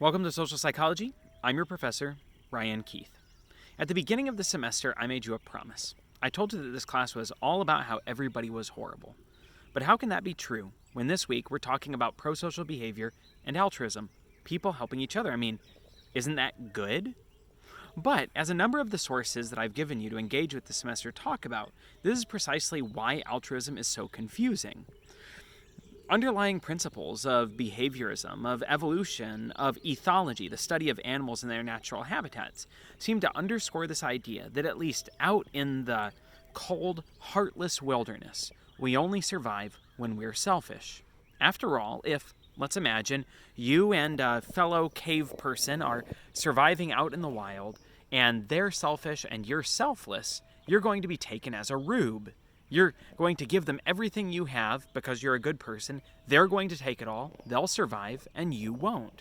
Welcome to Social Psychology. I'm your professor, Ryan Keith. At the beginning of the semester, I made you a promise. I told you that this class was all about how everybody was horrible. But how can that be true when this week we're talking about prosocial behavior and altruism, people helping each other? I mean, isn't that good? But as a number of the sources that I've given you to engage with this semester talk about, this is precisely why altruism is so confusing. Underlying principles of behaviorism, of evolution, of ethology, the study of animals in their natural habitats, seem to underscore this idea that at least out in the cold, heartless wilderness, we only survive when we're selfish. After all, if, let's imagine, you and a fellow cave person are surviving out in the wild, and they're selfish and you're selfless, you're going to be taken as a rube. You're going to give them everything you have because you're a good person. They're going to take it all. They'll survive, and you won't.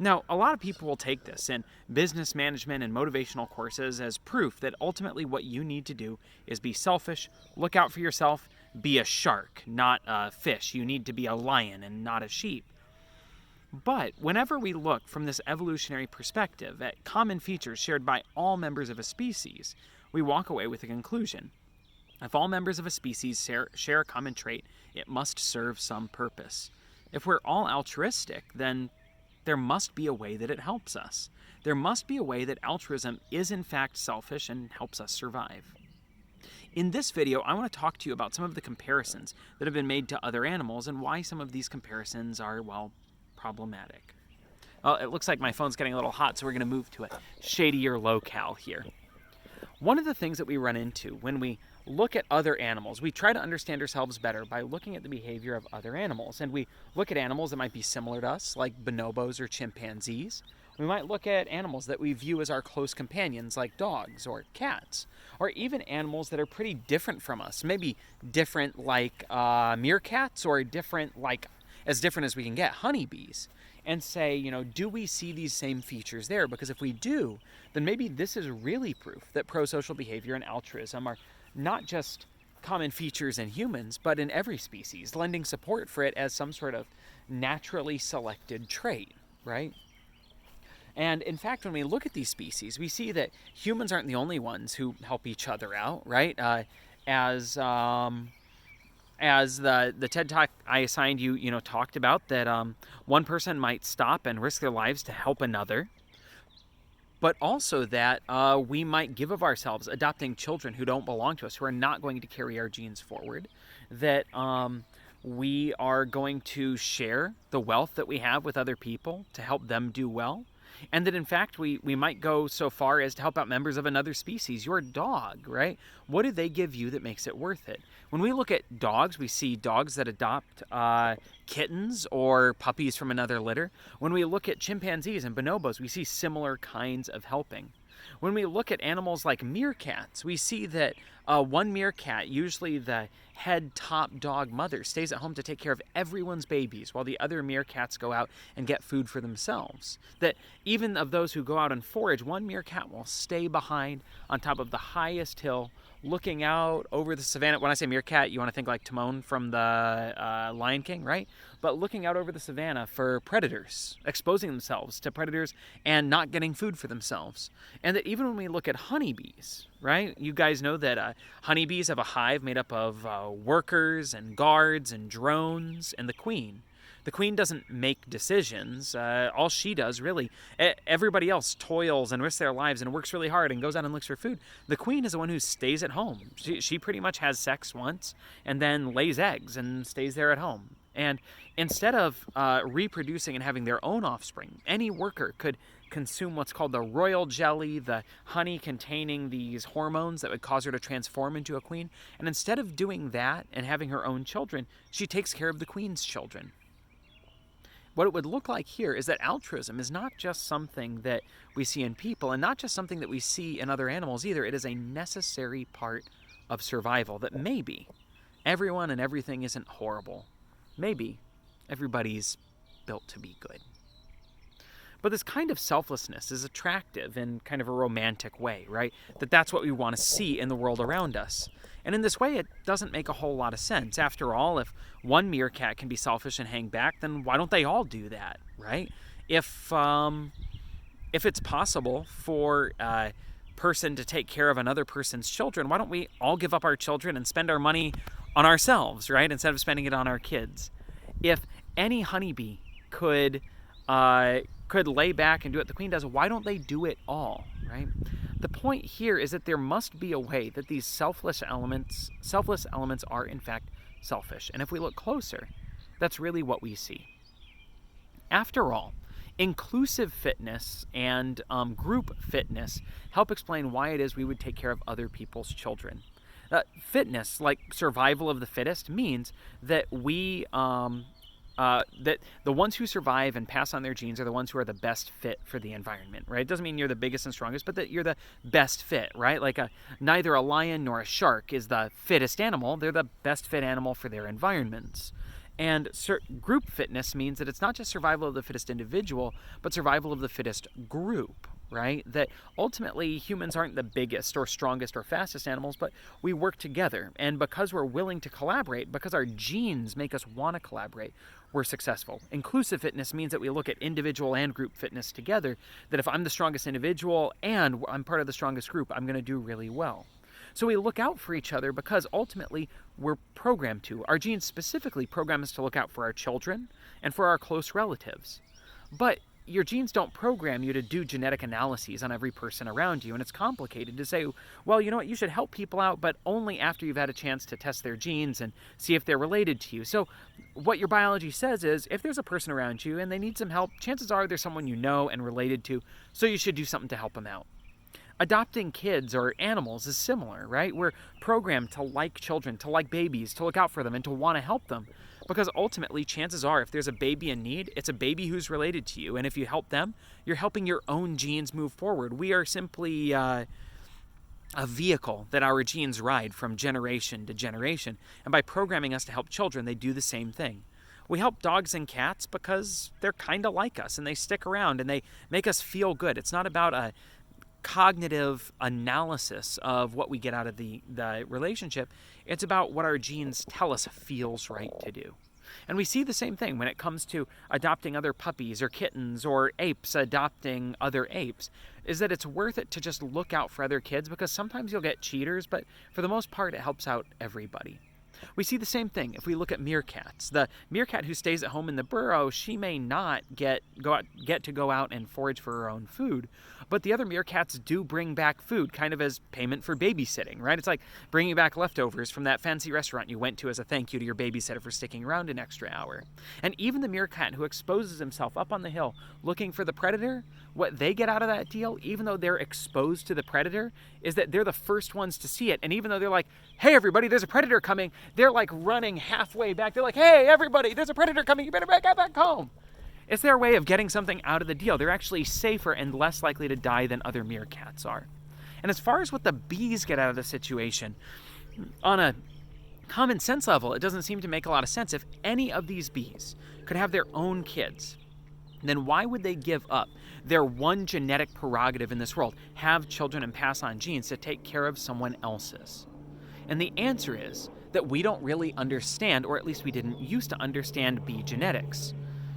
Now, a lot of people will take this in business management and motivational courses as proof that ultimately what you need to do is be selfish, look out for yourself, be a shark, not a fish. You need to be a lion and not a sheep. But whenever we look from this evolutionary perspective at common features shared by all members of a species, we walk away with a conclusion. If all members of a species share a common trait, it must serve some purpose. If we're all altruistic, then there must be a way that it helps us. There must be a way that altruism is in fact selfish and helps us survive. In this video, I want to talk to you about some of the comparisons that have been made to other animals and why some of these comparisons are, well, problematic. Well, it looks like my phone's getting a little hot, so we're going to move to a shadier locale here. One of the things that we run into when we look at other animals, we try to understand ourselves better by looking at the behavior of other animals. And we look at animals that might be similar to us, like bonobos or chimpanzees. We might look at animals that we view as our close companions, like dogs or cats, or even animals that are pretty different from us, maybe different like meerkats, or different like as different as we can get, honeybees, and say, do we see these same features there? Because if we do, then maybe this is really proof that prosocial behavior and altruism are not just common features in humans, but in every species, lending support for it as some sort of naturally selected trait, right? And in fact, when we look at these species, we see that humans aren't the only ones who help each other out, right? As the TED Talk I assigned you, talked about, that one person might stop and risk their lives to help another, but also that we might give of ourselves adopting children who don't belong to us, who are not going to carry our genes forward, that we are going to share the wealth that we have with other people to help them do well, and that in fact we might go so far as to help out members of another species, your dog, right? What do they give you that makes it worth it? When we look at dogs, we see dogs that adopt kittens or puppies from another litter. When we look at chimpanzees and bonobos, we see similar kinds of helping. When we look at animals like meerkats, we see that one meerkat, usually the head top dog mother, stays at home to take care of everyone's babies while the other meerkats go out and get food for themselves. That even of those who go out and forage, one meerkat will stay behind on top of the highest hill, looking out over the savannah. When I say meerkat, you want to think like Timon from the Lion King, right? But looking out over the savannah for predators, exposing themselves to predators and not getting food for themselves. And that even when we look at honeybees, right? You guys know that honeybees have a hive made up of workers and guards and drones and the queen. The queen doesn't make decisions. All she does, really, everybody else toils and risks their lives and works really hard and goes out and looks for food. The queen is the one who stays at home. She pretty much has sex once and then lays eggs and stays there at home. And instead of reproducing and having their own offspring, any worker could consume what's called the royal jelly, the honey containing these hormones that would cause her to transform into a queen. And instead of doing that and having her own children, she takes care of the queen's children. What it would look like here is that altruism is not just something that we see in people and not just something that we see in other animals either. It is a necessary part of survival, that maybe everyone and everything isn't horrible. Maybe everybody's built to be good. But this kind of selflessness is attractive in kind of a romantic way, right? That's what we want to see in the world around us. And in this way, it doesn't make a whole lot of sense. After all, if one meerkat can be selfish and hang back, then why don't they all do that, right? If it's possible for a person to take care of another person's children, why don't we all give up our children and spend our money on ourselves, right? Instead of spending it on our kids. If any honeybee could lay back and do what the queen does, why don't they do it all, right? The point here is that there must be a way that these selfless elements are in fact selfish. And if we look closer, that's really what we see. After all, inclusive fitness and group fitness help explain why it is we would take care of other people's children. Fitness, like survival of the fittest, means that that the ones who survive and pass on their genes are the ones who are the best fit for the environment, right? It doesn't mean you're the biggest and strongest, but that you're the best fit, right? Like neither a lion nor a shark is the fittest animal. They're the best fit animal for their environments. And group fitness means that it's not just survival of the fittest individual, but survival of the fittest group, right? That ultimately humans aren't the biggest or strongest or fastest animals, but we work together. And because we're willing to collaborate, because our genes make us want to collaborate, we're successful. Inclusive fitness means that we look at individual and group fitness together, that if I'm the strongest individual and I'm part of the strongest group, I'm going to do really well. So we look out for each other because ultimately we're programmed to. Our genes specifically program us to look out for our children and for our close relatives. But your genes don't program you to do genetic analyses on every person around you, and it's complicated to say, well, you know what, you should help people out, but only after you've had a chance to test their genes and see if they're related to you. So what your biology says is, if there's a person around you and they need some help, chances are there's someone you know and related to, so you should do something to help them out. Adopting kids or animals is similar, right? We're programmed to like children, to like babies, to look out for them, and to want to help them. Because ultimately, chances are, if there's a baby in need, it's a baby who's related to you. And if you help them, you're helping your own genes move forward. We are simply a vehicle that our genes ride from generation to generation. And by programming us to help children, they do the same thing. We help dogs and cats because they're kind of like us, and they stick around, and they make us feel good. It's not about a cognitive analysis of what we get out of the relationship. It's about what our genes tell us feels right to do. And we see the same thing when it comes to adopting other puppies or kittens or apes adopting other apes, is that it's worth it to just look out for other kids, because sometimes you'll get cheaters, but for the most part it helps out everybody. We see the same thing if we look at meerkats. The meerkat who stays at home in the burrow, she may not get to go out and forage for her own food, but the other meerkats do bring back food, kind of as payment for babysitting, right? It's like bringing back leftovers from that fancy restaurant you went to as a thank you to your babysitter for sticking around an extra hour. And even the meerkat who exposes himself up on the hill looking for the predator, what they get out of that deal, even though they're exposed to the predator, is that they're the first ones to see it. And even though they're like, hey everybody, there's a predator coming, they're like running halfway back. They're like, hey everybody, there's a predator coming, you better get back home. It's their way of getting something out of the deal. They're actually safer and less likely to die than other meerkats are. And as far as what the bees get out of the situation, on a common sense level, it doesn't seem to make a lot of sense. If any of these bees could have their own kids, then why would they give up their one genetic prerogative in this world, have children and pass on genes, to take care of someone else's? And the answer is that we don't really understand, or at least we didn't used to understand, bee genetics.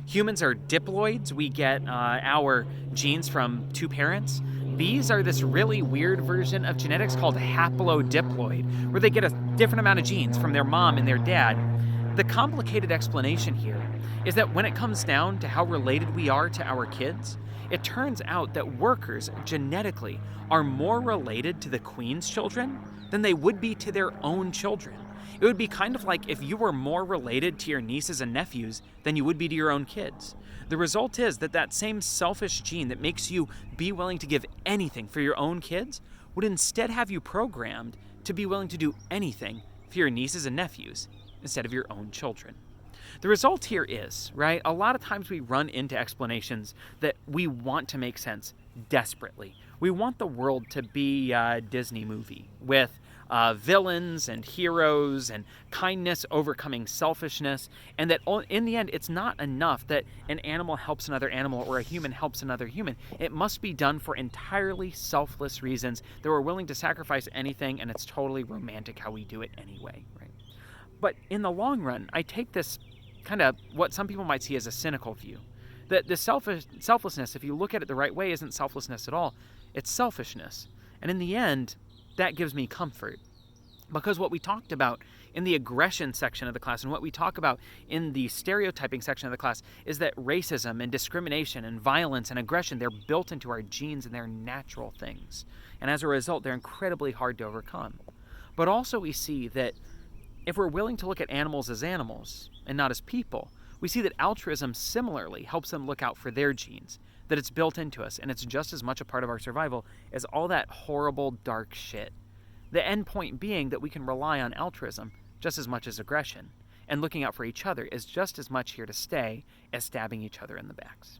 Humans are diploids. We get our genes from two parents. Bees are this really weird version of genetics called haplodiploid, where they get a different amount of genes from their mom and their dad. The complicated explanation here is that when it comes down to how related we are to our kids, it turns out that workers genetically are more related to the queen's children than they would be to their own children. It would be kind of like if you were more related to your nieces and nephews than you would be to your own kids. The result is that that same selfish gene that makes you be willing to give anything for your own kids would instead have you programmed to be willing to do anything for your nieces and nephews instead of your own children. The result here is, right, a lot of times we run into explanations that we want to make sense desperately. We want the world to be a Disney movie with villains and heroes and kindness overcoming selfishness, and that in the end it's not enough that an animal helps another animal or a human helps another human. It must be done for entirely selfless reasons that we're willing to sacrifice anything, and it's totally romantic how we do it anyway, right? But in the long run, I take this kind of what some people might see as a cynical view, That the selflessness, if you look at it the right way, isn't selflessness at all. It's selfishness. And in the end, that gives me comfort. Because what we talked about in the aggression section of the class and what we talk about in the stereotyping section of the class is that racism and discrimination and violence and aggression, they're built into our genes and they're natural things. And as a result, they're incredibly hard to overcome. But also we see that if we're willing to look at animals as animals and not as people, we see that altruism similarly helps them look out for their genes, that it's built into us and it's just as much a part of our survival as all that horrible, dark shit. The end point being that we can rely on altruism just as much as aggression, and looking out for each other is just as much here to stay as stabbing each other in the backs.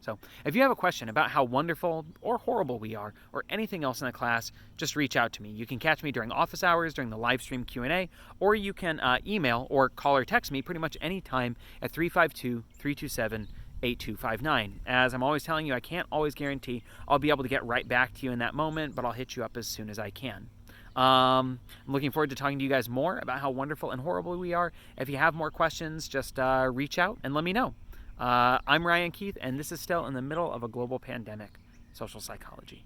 So, if you have a question about how wonderful or horrible we are, or anything else in the class, just reach out to me. You can catch me during office hours, during the live stream Q&A, or you can email or call or text me pretty much any time at 352-327-8259. As I'm always telling you, I can't always guarantee I'll be able to get right back to you in that moment, but I'll hit you up as soon as I can. I'm looking forward to talking to you guys more about how wonderful and horrible we are. If you have more questions, just reach out and let me know. I'm Ryan Keith, and this is still in the middle of a global pandemic, social psychology.